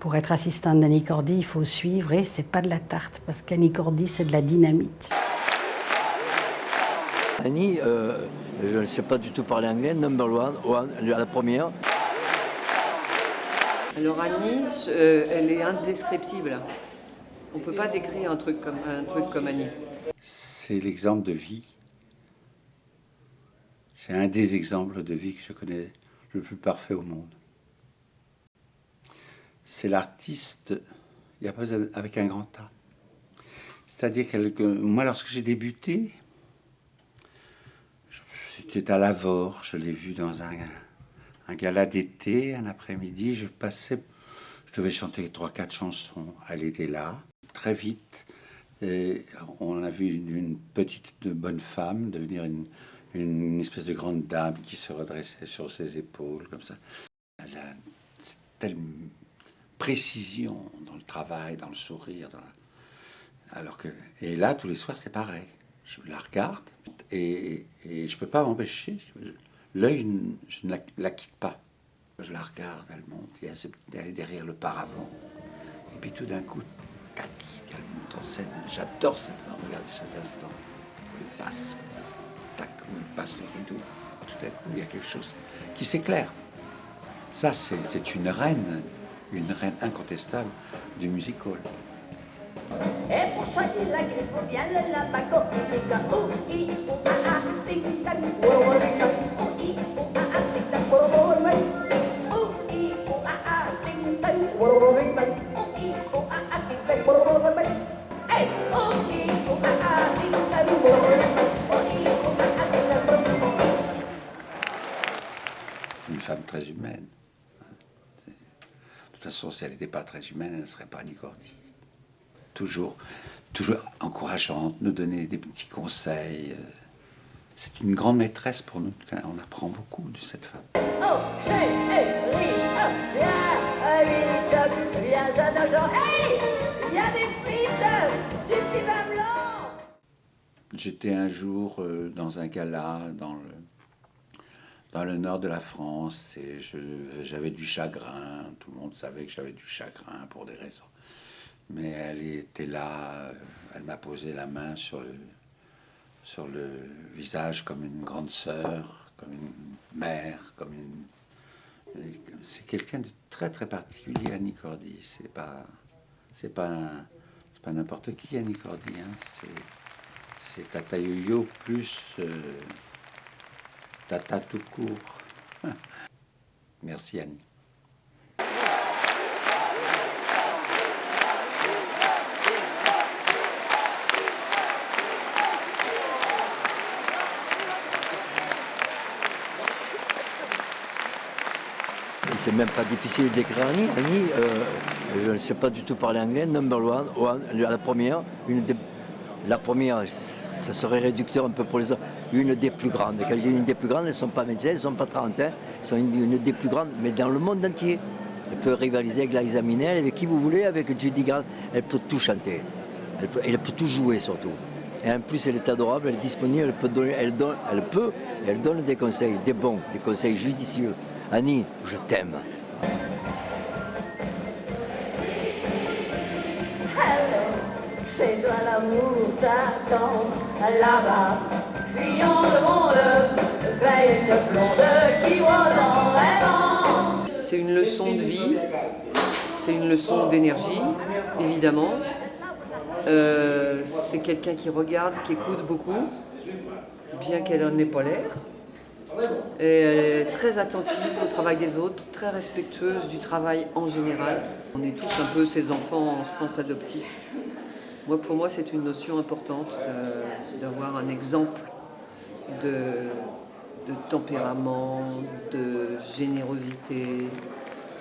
Pour être assistante d'Annie Cordy, il faut suivre et c'est pas de la tarte parce qu'Annie Cordy, c'est de la dynamite. Annie, je ne sais pas du tout parler anglais, number one, la première. Alors Annie, elle est indescriptible. On ne peut pas décrire un truc comme Annie. C'est l'exemple de vie. C'est un des exemples de vie que je connais le plus parfait au monde. C'est l'artiste, il n'y a pas avec un grand A. C'est-à-dire que moi, lorsque j'ai débuté, c'était à Lavore, je l'ai vu dans un gala d'été, un après-midi, je devais chanter 3-4 chansons, elle était là, très vite, et on a vu une petite bonne femme devenir une espèce de grande dame qui se redressait sur ses épaules, comme ça. Elle a telle précision dans le travail, dans le sourire, et là, tous les soirs, c'est pareil. Je la regarde et je ne peux pas m'empêcher. L'œil, je ne la quitte pas. Je la regarde, elle monte, elle est derrière le paravent. Et puis tout d'un coup, tac, elle monte en scène. J'adore regarder cet instant où elle passe, tac, où elle passe le rideau. Tout d'un coup, il y a quelque chose qui s'éclaire. Ça, c'est une reine incontestable du music-hall. Et pour soigner la grippe, faut bien le labaco. O-I, O-A-A, tic-tac, O-I, O-A-A, tic-tac, O-I, O-A-A, tic-tac, O-I, O-A-A, tic-tac, hey, O-I, O-A-A, tic-tac, O-I, O-A-A, tic-tac. Une femme très humaine. De toute façon, si elle n'était pas très humaine, elle ne serait pas Annie Cordy. Toujours encourageante, nous donner des petits conseils. C'est une grande maîtresse pour nous. On apprend beaucoup de cette femme. Oh, viens à nos gens. Hey, il y a des frites, du petit vin blanc. J'étais un jour dans un gala dans le nord de la France et j'avais du chagrin. Tout le monde savait que j'avais du chagrin pour des raisons. Mais elle était là, elle m'a posé la main sur le visage comme une grande sœur, comme une mère, c'est quelqu'un de très très particulier, Annie Cordy. C'est pas n'importe qui, Annie Cordy. Hein. C'est Tata Yo-Yo plus Tata tout court. Merci Annie. C'est même pas difficile d'écrire Annie. Annie, je ne sais pas du tout parler anglais, number one, la première, la première, ça serait réducteur un peu pour les autres, une des plus grandes. Quand j'ai une des plus grandes, elles ne sont pas médecins, elles ne sont pas 30, elles sont une des plus grandes, mais dans le monde entier. Elle peut rivaliser avec Liza Minnelli, avec qui vous voulez, avec Judy Garland, elle peut tout chanter, elle peut tout jouer surtout. Et en plus, elle est adorable, elle est disponible, elle donne des conseils, des conseils judicieux. Annie, je t'aime. Hello, chez toi l'amour t'attend là-bas. Fuyons le monde, veille une blonde qui rôde en rêvant. C'est une leçon de vie, c'est une leçon d'énergie, évidemment. C'est quelqu'un qui regarde, qui écoute beaucoup, bien qu'elle n'en ait pas l'air. Et elle est très attentive au travail des autres, très respectueuse du travail en général. On est tous un peu ses enfants, je pense, adoptifs. Pour moi, c'est une notion importante d'avoir un exemple de tempérament, de générosité.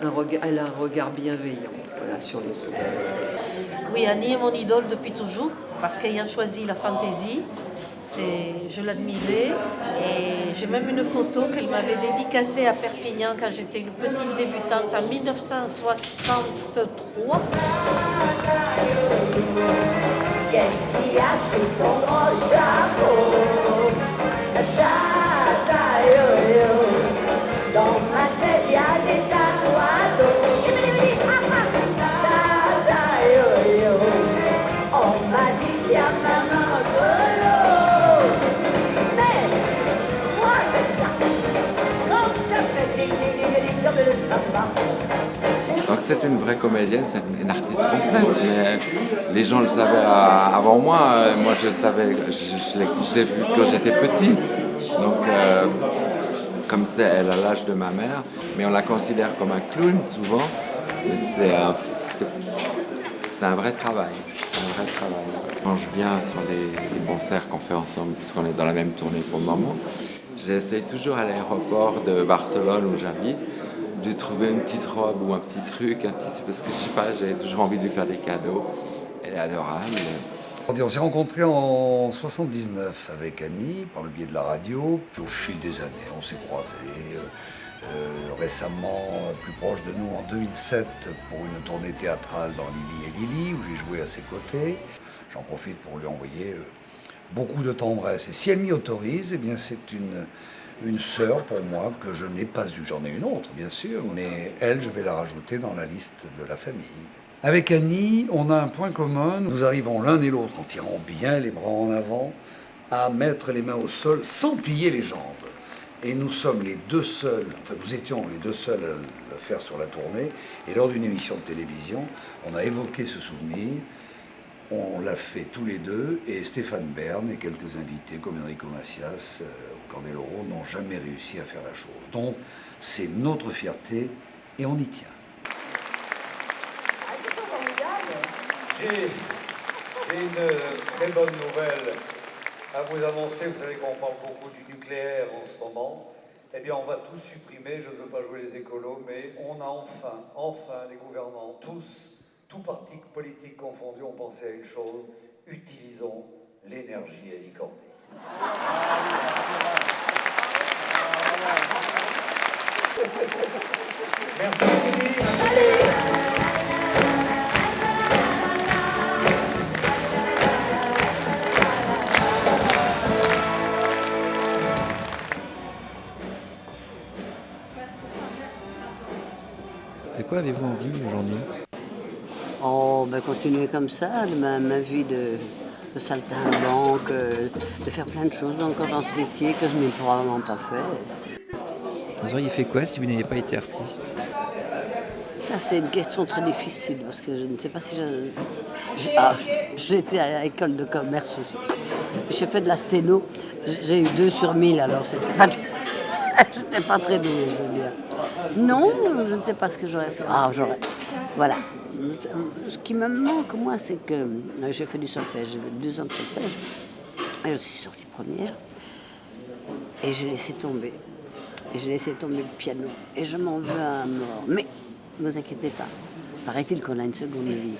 Elle a un regard bienveillant sur les autres. Oui, Annie est mon idole depuis toujours, parce qu'ayant choisi la fantaisie, je l'admirais et j'ai même une photo qu'elle m'avait dédicacée à Perpignan quand j'étais une petite débutante en 1963. Qu'est-ce qu'il y a sous ton grand chapeau? Dans ma tête, il y a des tas d'oiseaux. c'est une vraie comédienne, c'est une artiste complète, mais les gens le savaient avant moi. Moi, je le savais, je l'ai vu quand j'étais petit. Donc, comme elle a l'âge de ma mère, mais on la considère comme un clown souvent. C'est un vrai travail. Un vrai travail. Quand je viens sur les concerts qu'on fait ensemble, puisqu'on est dans la même tournée pour le moment, j'essaie toujours à l'aéroport de Barcelone où j'habite de trouver une petite robe ou un petit truc, parce que je sais pas, j'ai toujours envie de lui faire des cadeaux. Elle est adorable. On s'est rencontrés en 79 avec Annie par le biais de la radio. Puis au fil des années, on s'est croisés. Récemment, plus proche de nous, en 2007, pour une tournée théâtrale dans Lily et Lily, où j'ai joué à ses côtés. J'en profite pour lui envoyer beaucoup de tendresse. Et si elle m'y autorise, eh bien c'est une sœur pour moi que je n'ai pas eue. J'en ai une autre, bien sûr, mais elle, je vais la rajouter dans la liste de la famille. Avec Annie, on a un point commun. Nous arrivons l'un et l'autre, en tirant bien les bras en avant, à mettre les mains au sol sans plier les jambes. Et nous sommes les deux seuls, enfin nous étions les deux seuls à le faire sur la tournée. Et lors d'une émission de télévision, on a évoqué ce souvenir. On l'a fait tous les deux. Et Stéphane Bern et quelques invités comme Enrico Macias ou Candeloro n'ont jamais réussi à faire la chose. Donc c'est notre fierté et on y tient. J'ai une très bonne nouvelle à vous annoncer. Vous savez qu'on parle beaucoup du nucléaire en ce moment. Eh bien, on va tout supprimer. Je ne veux pas jouer les écolos, mais on a enfin, les gouvernants, tous partis politiques confondus, ont pensé à une chose. Utilisons l'énergie à Licordy. Merci, Lily. De quoi avez-vous envie aujourd'hui? Oh, ben continuer comme ça, ma vie de saltimbanque, de faire plein de choses encore dans ce métier que je n'ai probablement pas fait. Vous auriez fait quoi si vous n'aviez pas été artiste? Ça, c'est une question très difficile, parce que je ne sais pas si j'étais à l'école de commerce aussi. J'ai fait de la sténo, j'ai eu 2 sur 1000, alors j'étais pas très douée, je veux dire. Non, je ne sais pas ce que j'aurais fait. Ah, j'aurais. Voilà. Ce qui me manque, moi, c'est que j'ai fait du solfège. J'ai fait 2 ans de solfège. Et je suis sortie première. Et j'ai laissé tomber. Et j'ai laissé tomber le piano. Et je m'en veux à mort. Mais ne vous inquiétez pas. Paraît-il qu'on a une seconde vie.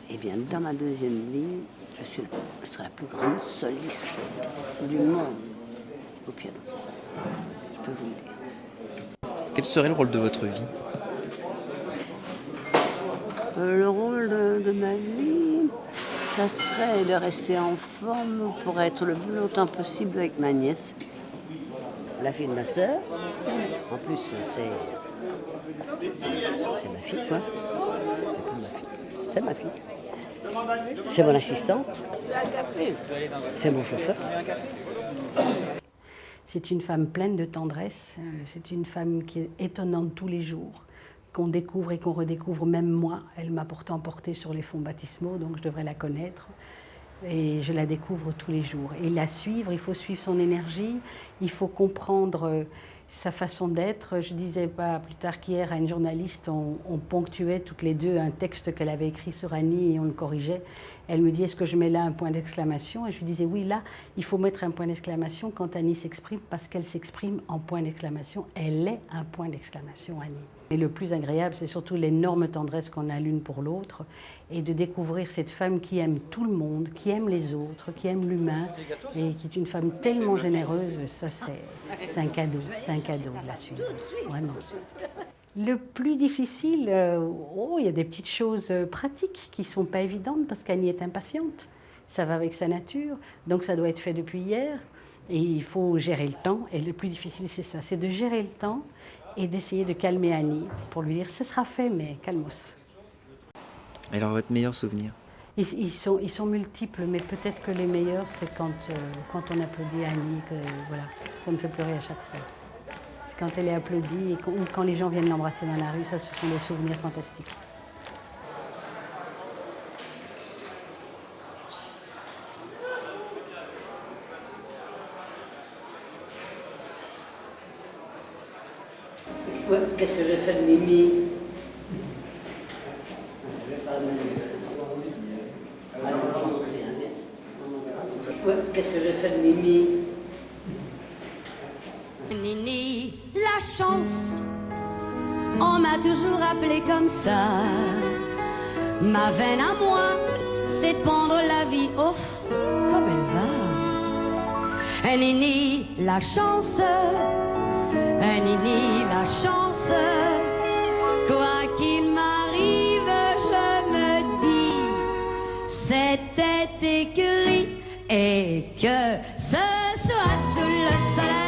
Eh bien, dans ma deuxième vie, je serai la plus grande soliste du monde au piano. Je peux vous le dire. Quel serait le rôle de votre vie? Le rôle de ma vie, ça serait de rester en forme pour être le plus longtemps possible avec ma nièce, la fille de ma sœur. En plus, c'est ma fille, quoi. C'est pas ma fille. C'est ma fille. C'est mon assistante. C'est mon chauffeur. C'est une femme pleine de tendresse, c'est une femme qui est étonnante tous les jours, qu'on découvre et qu'on redécouvre, même moi. Elle m'a pourtant portée sur les fonds baptismaux, donc je devrais la connaître. Et je la découvre tous les jours. Et la suivre, il faut suivre son énergie, il faut comprendre sa façon d'être. Je disais pas plus tard qu'hier à une journaliste, on ponctuait toutes les deux un texte qu'elle avait écrit sur Annie et on le corrigeait. Elle me dit, est-ce que je mets là un point d'exclamation? Et je lui disais, oui, là, il faut mettre un point d'exclamation quand Annie s'exprime, parce qu'elle s'exprime en point d'exclamation. Elle est un point d'exclamation, Annie. Et le plus agréable, c'est surtout l'énorme tendresse qu'on a l'une pour l'autre et de découvrir cette femme qui aime tout le monde, qui aime les autres, qui aime l'humain et qui est une femme tellement généreuse. Ça, c'est un cadeau de la suivre, vraiment. Le plus difficile, il y a des petites choses pratiques qui ne sont pas évidentes parce qu'Annie est impatiente. Ça va avec sa nature, donc ça doit être fait depuis hier. Et il faut gérer le temps. Et le plus difficile, c'est ça, c'est de gérer le temps et d'essayer de calmer Annie pour lui dire, ce sera fait, mais calmos. Alors, votre meilleur souvenir? Ils sont multiples, mais peut-être que les meilleurs, c'est quand on applaudit Annie, que voilà, ça me fait pleurer à chaque fois. quand elle est applaudie ou quand les gens viennent l'embrasser dans la rue. Ça, ce sont des souvenirs fantastiques. Ouais, qu'est-ce que j'ai fait de Mimi? Ouais, qu'est-ce que j'ai fait de Mimi? Nini, la chance, on m'a toujours appelé comme ça. Ma veine à moi, c'est de prendre la vie, ouf, comme elle va. Nini, la chance, Nini, la chance, quoi qu'il m'arrive, je me dis, c'était écrit et que ce soit sous le soleil.